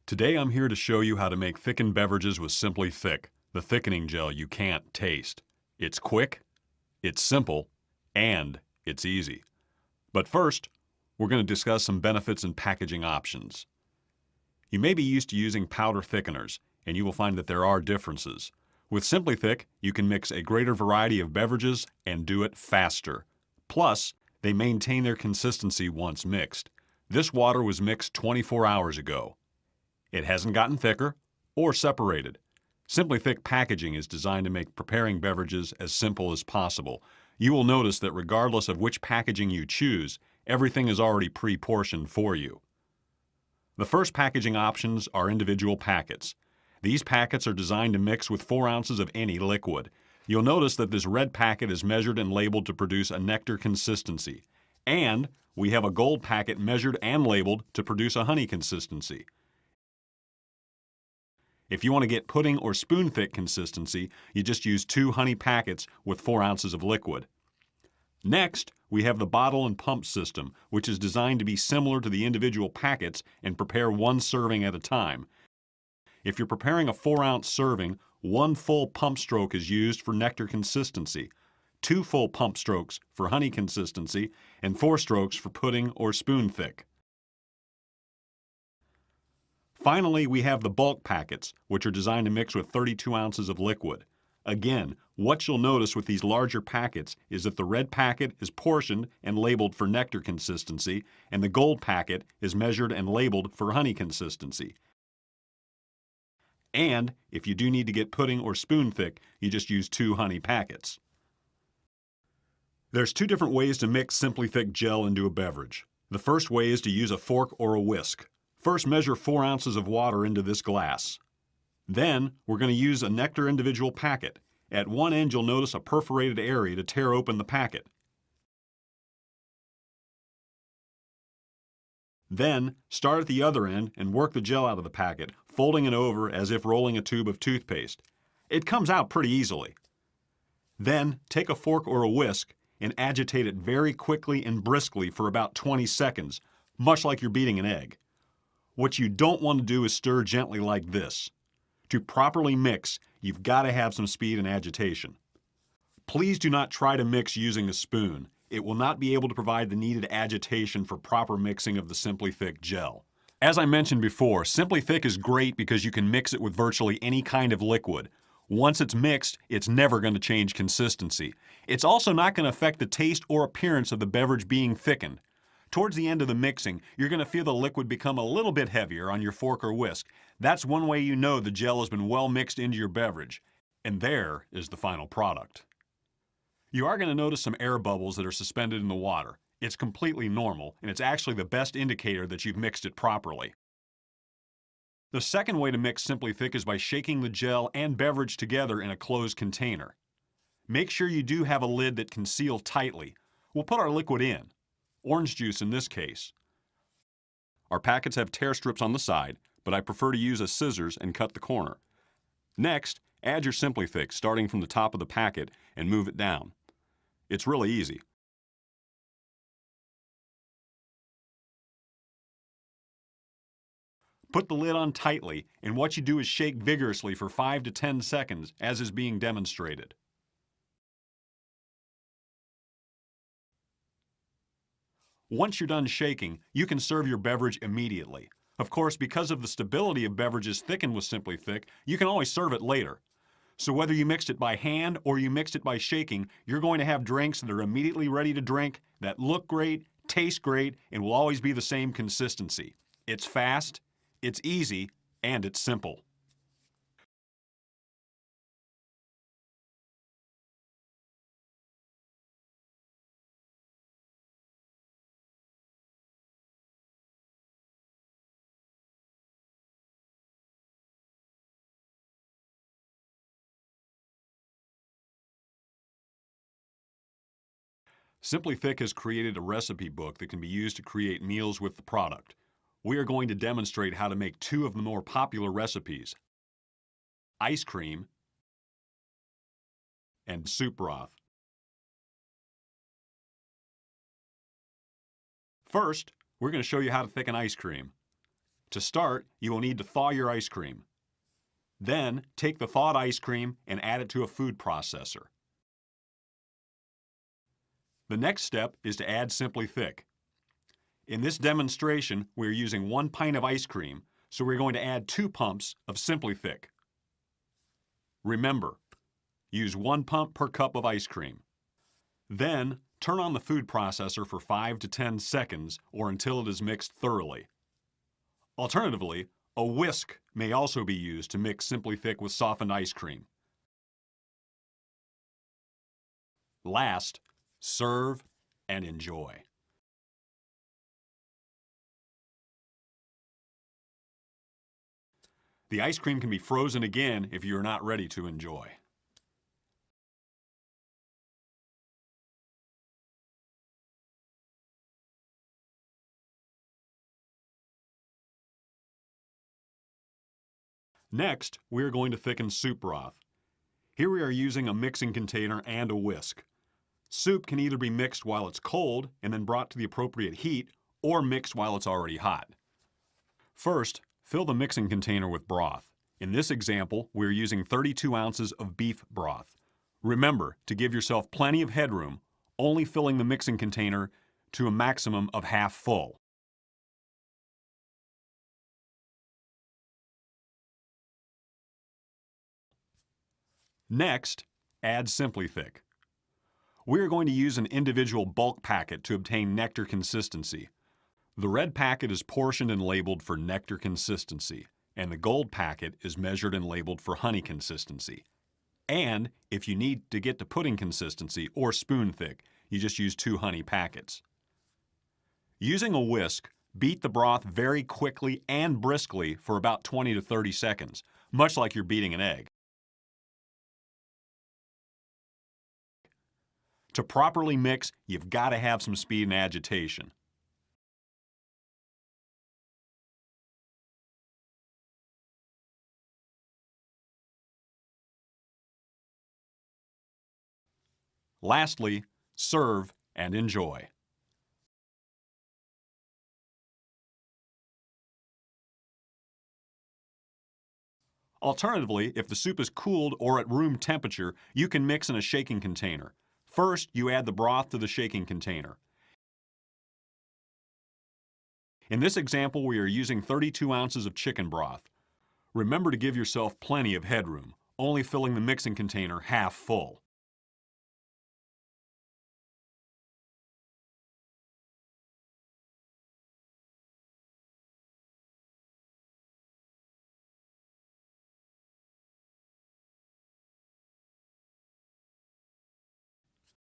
Today I'm here to show you how to make thickened beverages with Simply Thick, the thickening gel you can't taste. It's quick, it's simple, and it's easy. But first, we're going to discuss some benefits and packaging options. You may be used to using powder thickeners, and you will find that there are differences. With Simply Thick, you can mix a greater variety of beverages and do it faster. Plus, they maintain their consistency once mixed. This water was mixed 24 hours ago. It hasn't gotten thicker or separated. Simply Thick packaging is designed to make preparing beverages as simple as possible. You will notice that regardless of which packaging you choose, everything is already pre-portioned for you. The first packaging options are individual packets. These packets are designed to mix with 4 ounces of any liquid. You'll notice that this red packet is measured and labeled to produce a nectar consistency. And we have a gold packet measured and labeled to produce a honey consistency. If you want to get pudding or spoon-thick consistency, you just use 2 honey packets with 4 ounces of liquid. Next, we have the bottle and pump system, which is designed to be similar to the individual packets and prepare 1 serving at a time. If you're preparing a 4-ounce serving, 1 full pump stroke is used for nectar consistency, 2 full pump strokes for honey consistency, and 4 strokes for pudding or spoon-thick. Finally, we have the bulk packets, which are designed to mix with 32 ounces of liquid. Again, what you'll notice with these larger packets is that the red packet is portioned and labeled for nectar consistency, and the gold packet is measured and labeled for honey consistency. And if you do need to get pudding or spoon-thick, you just use 2 honey packets. There's 2 different ways to mix Simply Thick gel into a beverage. The first way is to use a fork or a whisk. First, measure 4 ounces of water into this glass. Then, we're going to use a nectar individual packet. At one end, you'll notice a perforated area to tear open the packet. Then, start at the other end and work the gel out of the packet, folding it over as if rolling a tube of toothpaste. It comes out pretty easily. Then, take a fork or a whisk and agitate it very quickly and briskly for about 20 seconds, much like you're beating an egg. What you don't want to do is stir gently like this. To properly mix, you've got to have some speed and agitation. Please do not try to mix using a spoon. It will not be able to provide the needed agitation for proper mixing of the Simply Thick gel. As I mentioned before, Simply Thick is great because you can mix it with virtually any kind of liquid. Once it's mixed, it's never going to change consistency. It's also not going to affect the taste or appearance of the beverage being thickened. Towards the end of the mixing, you're going to feel the liquid become a little bit heavier on your fork or whisk. That's one way you know the gel has been well mixed into your beverage. And there is the final product. You are going to notice some air bubbles that are suspended in the water. It's completely normal, and it's actually the best indicator that you've mixed it properly. The second way to mix Simply Thick is by shaking the gel and beverage together in a closed container. Make sure you do have a lid that can seal tightly. We'll put our liquid in. Orange juice in this case. Our packets have tear strips on the side, but I prefer to use a scissors and cut the corner. Next, add your Simply Thick starting from the top of the packet and move it down. It's really easy. Put the lid on tightly, and what you do is shake vigorously for 5 to 10 seconds, as is being demonstrated. Once you're done shaking, you can serve your beverage immediately. Of course, because of the stability of beverages thickened with Simply Thick, you can always serve it later. So whether you mixed it by hand or you mixed it by shaking, you're going to have drinks that are immediately ready to drink, that look great, taste great, and will always be the same consistency. It's fast, it's easy, and it's simple. Simply Thick has created a recipe book that can be used to create meals with the product. We are going to demonstrate how to make 2 of the more popular recipes: ice cream and soup broth. First, we're going to show you how to thicken ice cream. To start, you will need to thaw your ice cream. Then, take the thawed ice cream and add it to a food processor. The next step is to add Simply Thick. In this demonstration, we are using 1 pint of ice cream, so we're going to add 2 pumps of Simply Thick. Remember, use 1 pump per cup of ice cream. Then, turn on the food processor for 5 to 10 seconds or until it is mixed thoroughly. Alternatively, a whisk may also be used to mix Simply Thick with softened ice cream. Last, serve and enjoy. The ice cream can be frozen again if you are not ready to enjoy. Next, we are going to thicken soup broth. Here we are using a mixing container and a whisk. Soup can either be mixed while it's cold and then brought to the appropriate heat, or mixed while it's already hot. First, fill the mixing container with broth. In this example, we are using 32 ounces of beef broth. Remember to give yourself plenty of headroom, only filling the mixing container to a maximum of half full. Next, add Simply Thick. We are going to use an individual bulk packet to obtain nectar consistency. The red packet is portioned and labeled for nectar consistency, and the gold packet is measured and labeled for honey consistency. And if you need to get to pudding consistency or spoon thick, you just use 2 honey packets. Using a whisk, beat the broth very quickly and briskly for about 20 to 30 seconds, much like you're beating an egg. To properly mix, you've got to have some speed and agitation. Lastly, serve and enjoy. Alternatively, if the soup is cooled or at room temperature, you can mix in a shaking container. First, you add the broth to the shaking container. In this example, we are using 32 ounces of chicken broth. Remember to give yourself plenty of headroom, only filling the mixing container half full.